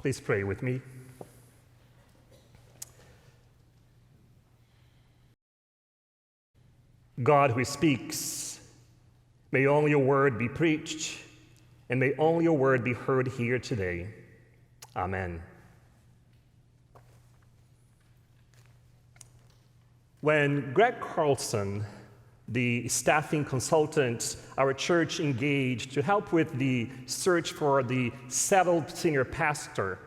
Please pray with me. God who speaks, may only your word be preached, and may only your word be heard here today. Amen. When Greg Carlson, the staffing consultant our church engaged to help with the search for the settled senior pastor,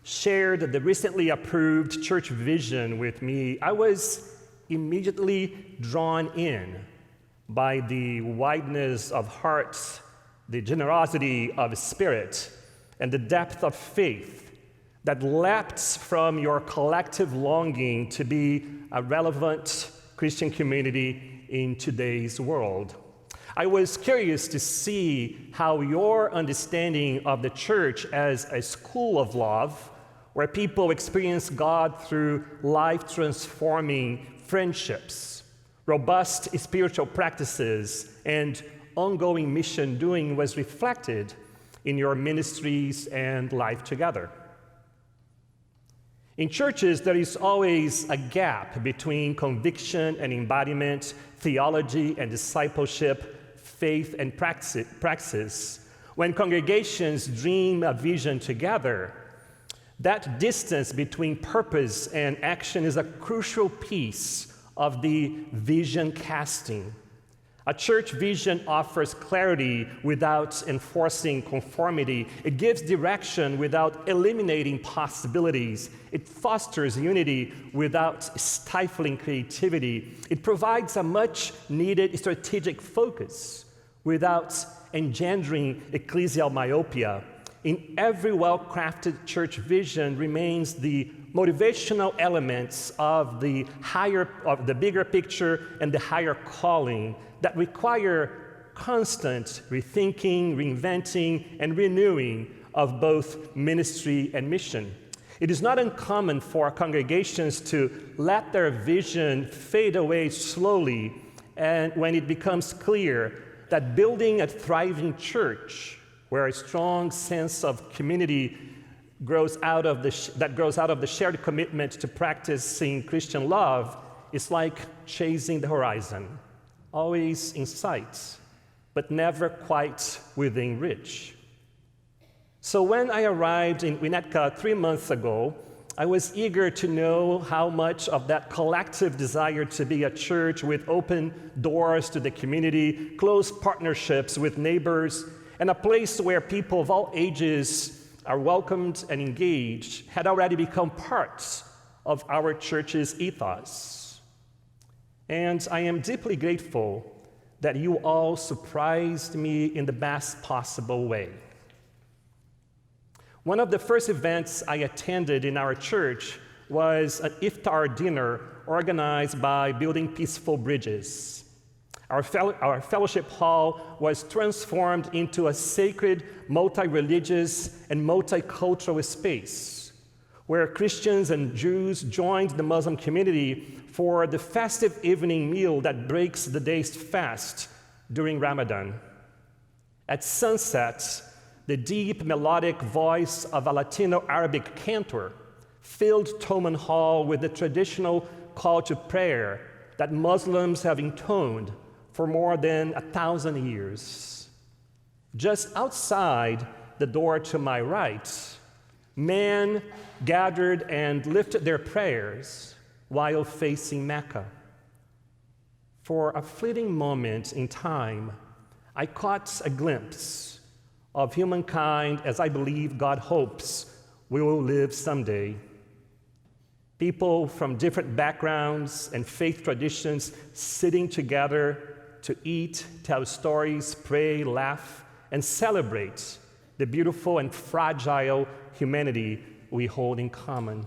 shared the recently approved church vision with me, I was immediately drawn in by the wideness of heart, the generosity of spirit, and the depth of faith that leapt from your collective longing to be a relevant Christian community in today's world. I was curious to see how your understanding of the church as a school of love, where people experience God through life-transforming friendships, robust spiritual practices, and ongoing mission doing was reflected in your ministries and life together. In churches, there is always a gap between conviction and embodiment, theology and discipleship, faith and praxis. When congregations dream a vision together, that distance between purpose and action is a crucial piece of the vision casting. A church vision offers clarity without enforcing conformity. It gives direction without eliminating possibilities. It fosters unity without stifling creativity. It provides a much-needed strategic focus without engendering ecclesial myopia. In every well-crafted church vision remains the motivational elements of the bigger picture and the higher calling that require constant rethinking, reinventing, and renewing of both ministry and mission. It is not uncommon for congregations to let their vision fade away slowly, and when it becomes clear that building a thriving church where a strong sense of community grows out of the shared commitment to practicing Christian love is like chasing the horizon, always in sight, but never quite within reach. So when I arrived in Winnetka 3 months ago, I was eager to know how much of that collective desire to be a church with open doors to the community, close partnerships with neighbors, and a place where people of all ages are welcomed and engaged had already become part of our church's ethos. And I am deeply grateful that you all surprised me in the best possible way. One of the first events I attended in our church was an iftar dinner organized by Building Peaceful Bridges. Our fellowship hall was transformed into a sacred, multi-religious, and multicultural space where Christians and Jews joined the Muslim community for the festive evening meal that breaks the day's fast during Ramadan. At sunset, the deep melodic voice of a Latino Arabic cantor filled Toman Hall with the traditional call to prayer that Muslims have intoned for more than 1,000 years. Just outside the door to my right, men gathered and lifted their prayers while facing Mecca. For a fleeting moment in time, I caught a glimpse of humankind as I believe God hopes we will live someday. People from different backgrounds and faith traditions sitting together to eat, tell stories, pray, laugh, and celebrate the beautiful and fragile humanity we hold in common.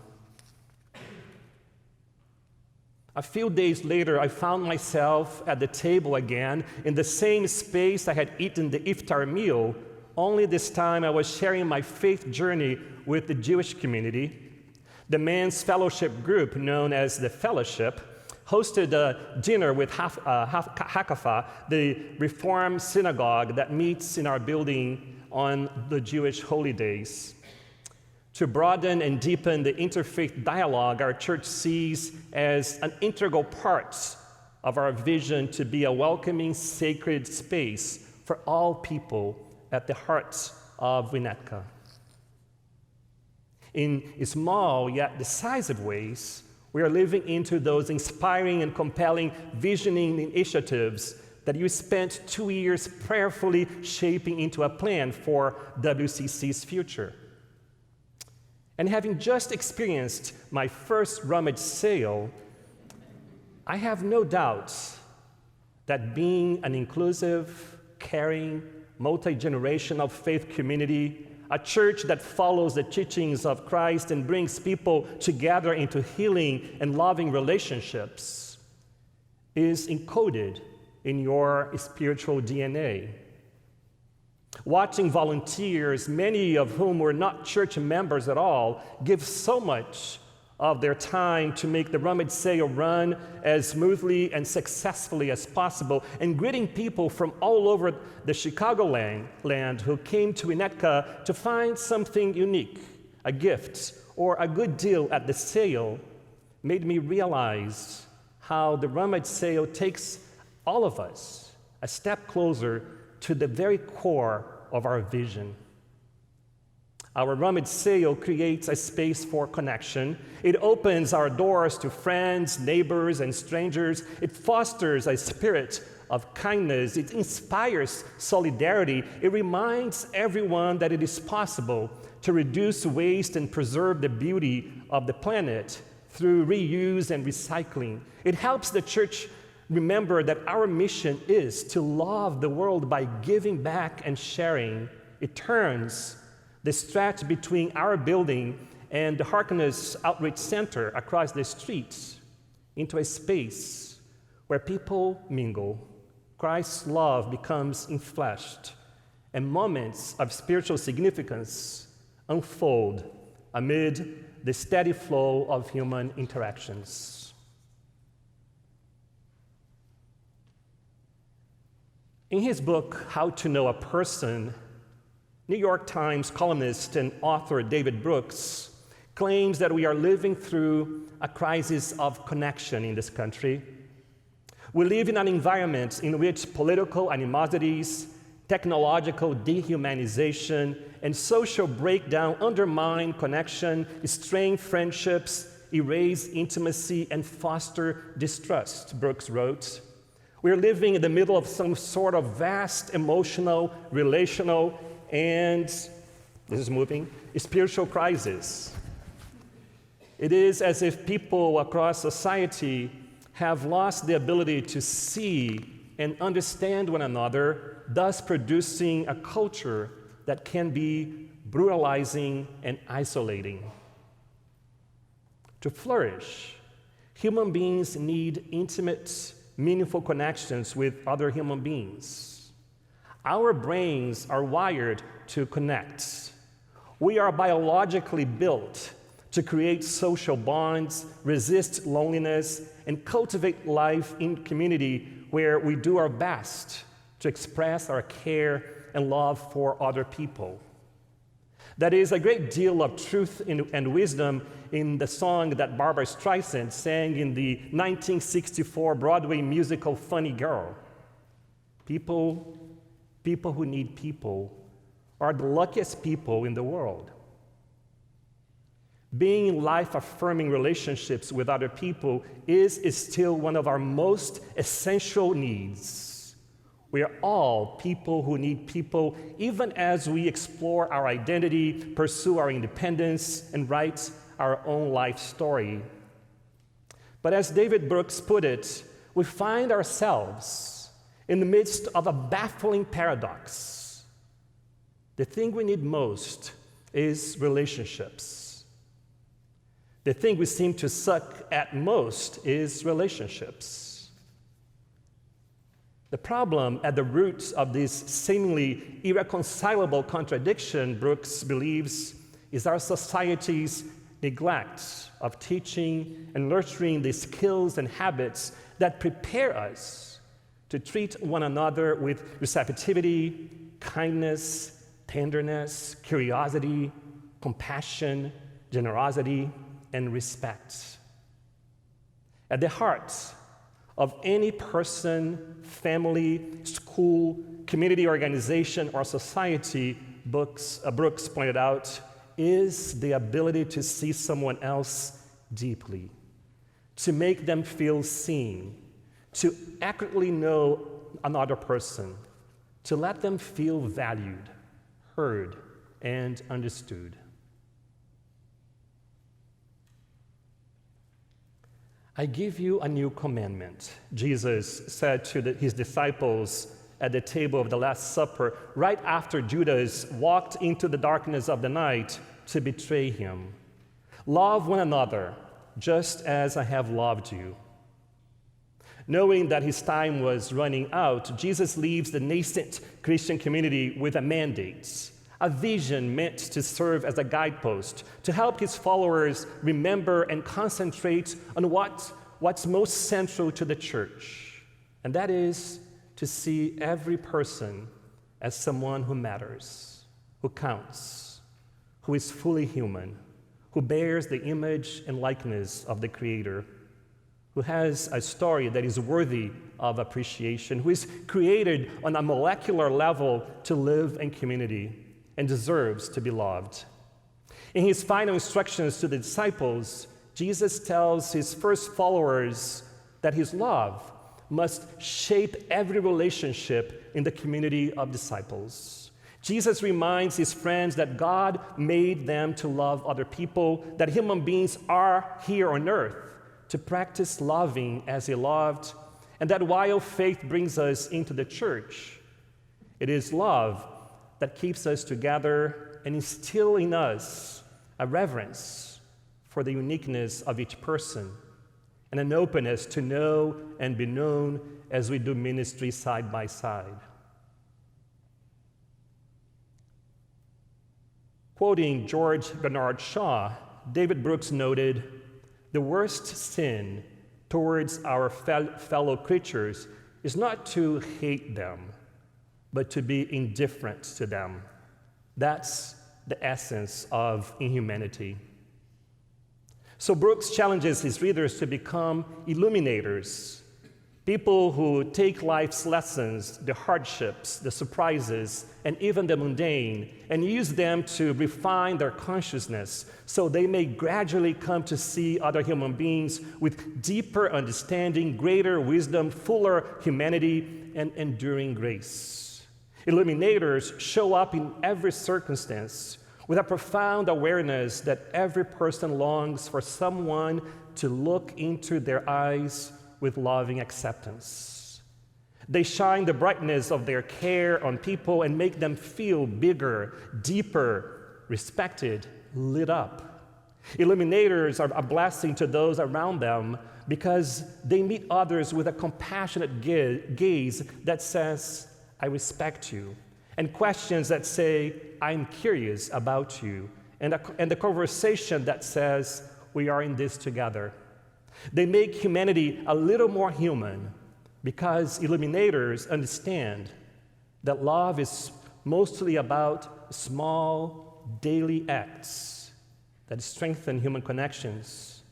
A few days later, I found myself at the table again in the same space I had eaten the iftar meal, only this time I was sharing my faith journey with the Jewish community. The men's fellowship group, known as the Fellowship, hosted a dinner with Hakafa, the Reform synagogue that meets in our building on the Jewish holy days. To broaden and deepen the interfaith dialogue our church sees as an integral part of our vision to be a welcoming, sacred space for all people at the heart of Winnetka. In small yet decisive ways, we are living into those inspiring and compelling visioning initiatives that you spent 2 years prayerfully shaping into a plan for WCC's future. And having just experienced my first rummage sale, I have no doubt that being an inclusive, caring, multi-generational faith community, a church that follows the teachings of Christ and brings people together into healing and loving relationships, is encoded in your spiritual DNA. Watching volunteers, many of whom were not church members at all, give so much of their time to make the rummage sale run as smoothly and successfully as possible, and greeting people from all over the Chicagoland who came to Winnetka to find something unique, a gift, or a good deal at the sale, made me realize how the rummage sale takes all of us a step closer to the very core of our vision. Our rummage sale creates a space for connection. It opens our doors to friends, neighbors, and strangers. It fosters a spirit of kindness. It inspires solidarity. It reminds everyone that it is possible to reduce waste and preserve the beauty of the planet through reuse and recycling. It helps the church remember that our mission is to love the world by giving back and sharing. It turns the stretch between our building and the Harkness Outreach Center across the streets into a space where people mingle, Christ's love becomes enfleshed, and moments of spiritual significance unfold amid the steady flow of human interactions. In his book, How to Know a Person, New York Times columnist and author David Brooks claims that we are living through a crisis of connection in this country. We live in an environment in which political animosities, technological dehumanization, and social breakdown undermine connection, strain friendships, erase intimacy, and foster distrust, Brooks wrote. We're living in the middle of some sort of vast emotional, relational, and, this is moving, spiritual crisis. It is as if people across society have lost the ability to see and understand one another, thus producing a culture that can be brutalizing and isolating. To flourish, human beings need intimate, meaningful connections with other human beings. Our brains are wired to connect. We are biologically built to create social bonds, resist loneliness, and cultivate life in community where we do our best to express our care and love for other people. There is a great deal of truth and wisdom in the song that Barbra Streisand sang in the 1964 Broadway musical Funny Girl. People who need people are the luckiest people in the world. Being in life-affirming relationships with other people is still one of our most essential needs. We are all people who need people, even as we explore our identity, pursue our independence, and write our own life story. But as David Brooks put it, we find ourselves in the midst of a baffling paradox. The thing we need most is relationships. The thing we seem to suck at most is relationships. The problem at the roots of this seemingly irreconcilable contradiction, Brooks believes, is our society's neglect of teaching and nurturing the skills and habits that prepare us to treat one another with receptivity, kindness, tenderness, curiosity, compassion, generosity, and respect. At the heart of any person, family, school, community organization, or society, Brooks pointed out, is the ability to see someone else deeply, to make them feel seen, to accurately know another person, to let them feel valued, heard, and understood. I give you a new commandment, Jesus said to his disciples at the table of the Last Supper, right after Judas walked into the darkness of the night to betray him. Love one another, just as I have loved you. Knowing that his time was running out, Jesus leaves the nascent Christian community with a mandate, a vision meant to serve as a guidepost, to help his followers remember and concentrate on what's most central to the church, and that is to see every person as someone who matters, who counts, who is fully human, who bears the image and likeness of the Creator, who has a story that is worthy of appreciation, who is created on a molecular level to live in community and deserves to be loved. In his final instructions to the disciples, Jesus tells his first followers that his love must shape every relationship in the community of disciples. Jesus reminds his friends that God made them to love other people, that human beings are here on earth to practice loving as he loved, and that while faith brings us into the church, it is love that keeps us together and instills in us a reverence for the uniqueness of each person and an openness to know and be known as we do ministry side by side. Quoting George Bernard Shaw, David Brooks noted, "The worst sin towards our fellow creatures is not to hate them, but to be indifferent to them. That's the essence of inhumanity." So Brooks challenges his readers to become illuminators, people who take life's lessons, the hardships, the surprises, and even the mundane, and use them to refine their consciousness so they may gradually come to see other human beings with deeper understanding, greater wisdom, fuller humanity, and enduring grace. Illuminators show up in every circumstance with a profound awareness that every person longs for someone to look into their eyes with loving acceptance. They shine the brightness of their care on people and make them feel bigger, deeper, respected, lit up. Illuminators are a blessing to those around them because they meet others with a compassionate gaze that says, "I respect you," and questions that say, "I'm curious about you," and the conversation that says, "We are in this together." They make humanity a little more human because illuminators understand that love is mostly about small daily acts that strengthen human connections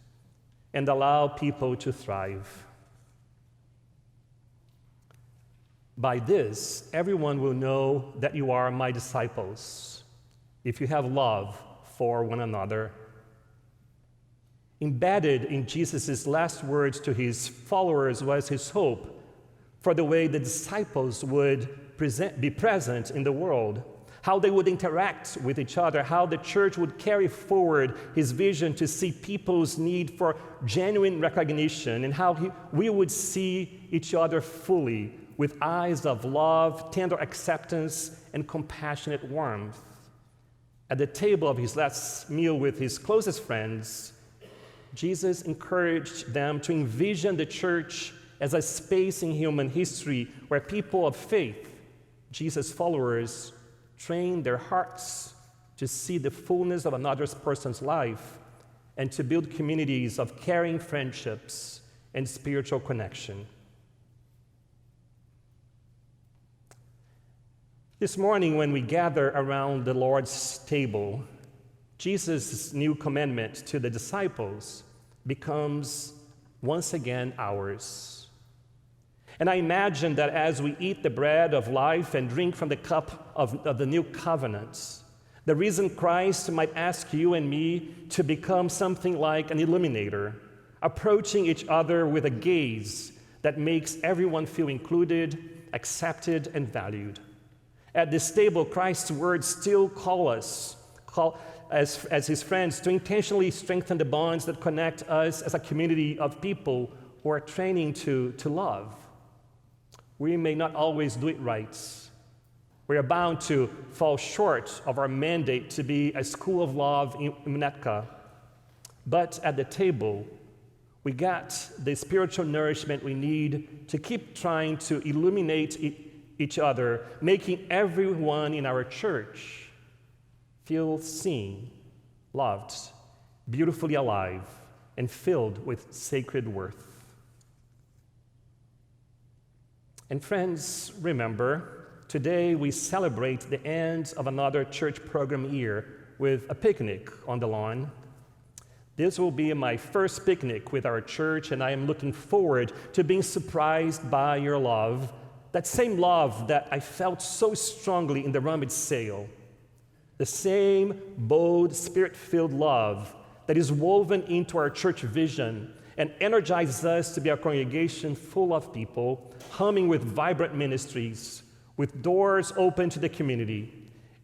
and allow people to thrive. By this, everyone will know that you are my disciples, if you have love for one another. Embedded in Jesus' last words to his followers was his hope for the way the disciples would be present in the world, how they would interact with each other, how the church would carry forward his vision to see people's need for genuine recognition, and how we would see each other fully with eyes of love, tender acceptance, and compassionate warmth. At the table of his last meal with his closest friends, Jesus encouraged them to envision the church as a space in human history where people of faith, Jesus' followers, train their hearts to see the fullness of another person's life and to build communities of caring friendships and spiritual connection. This morning, when we gather around the Lord's table, Jesus' new commandment to the disciples becomes once again ours. And I imagine that as we eat the bread of life and drink from the cup of the new covenant, the risen Christ might ask you and me to become something like an illuminator, approaching each other with a gaze that makes everyone feel included, accepted, and valued. At this table, Christ's words still call us, as his friends, to intentionally strengthen the bonds that connect us as a community of people who are training to love. We may not always do it right. We are bound to fall short of our mandate to be a school of love in Winnetka. But at the table, we got the spiritual nourishment we need to keep trying to illuminate each other, making everyone in our church feel seen, loved, beautifully alive, and filled with sacred worth. And friends, remember, today we celebrate the end of another church program year with a picnic on the lawn. This will be my first picnic with our church, and I am looking forward to being surprised by your love, that same love that I felt so strongly in the rummage sale, the same bold, spirit-filled love that is woven into our church vision and energizes us to be a congregation full of people, humming with vibrant ministries, with doors open to the community,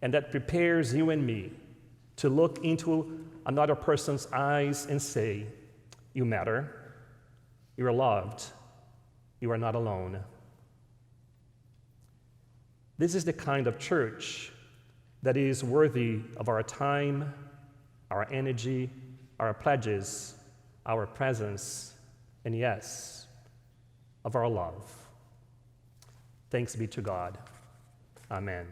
and that prepares you and me to look into another person's eyes and say, you matter, you are loved, you are not alone. This is the kind of church that is worthy of our time, our energy, our pledges, our presence, and yes, of our love. Thanks be to God. Amen.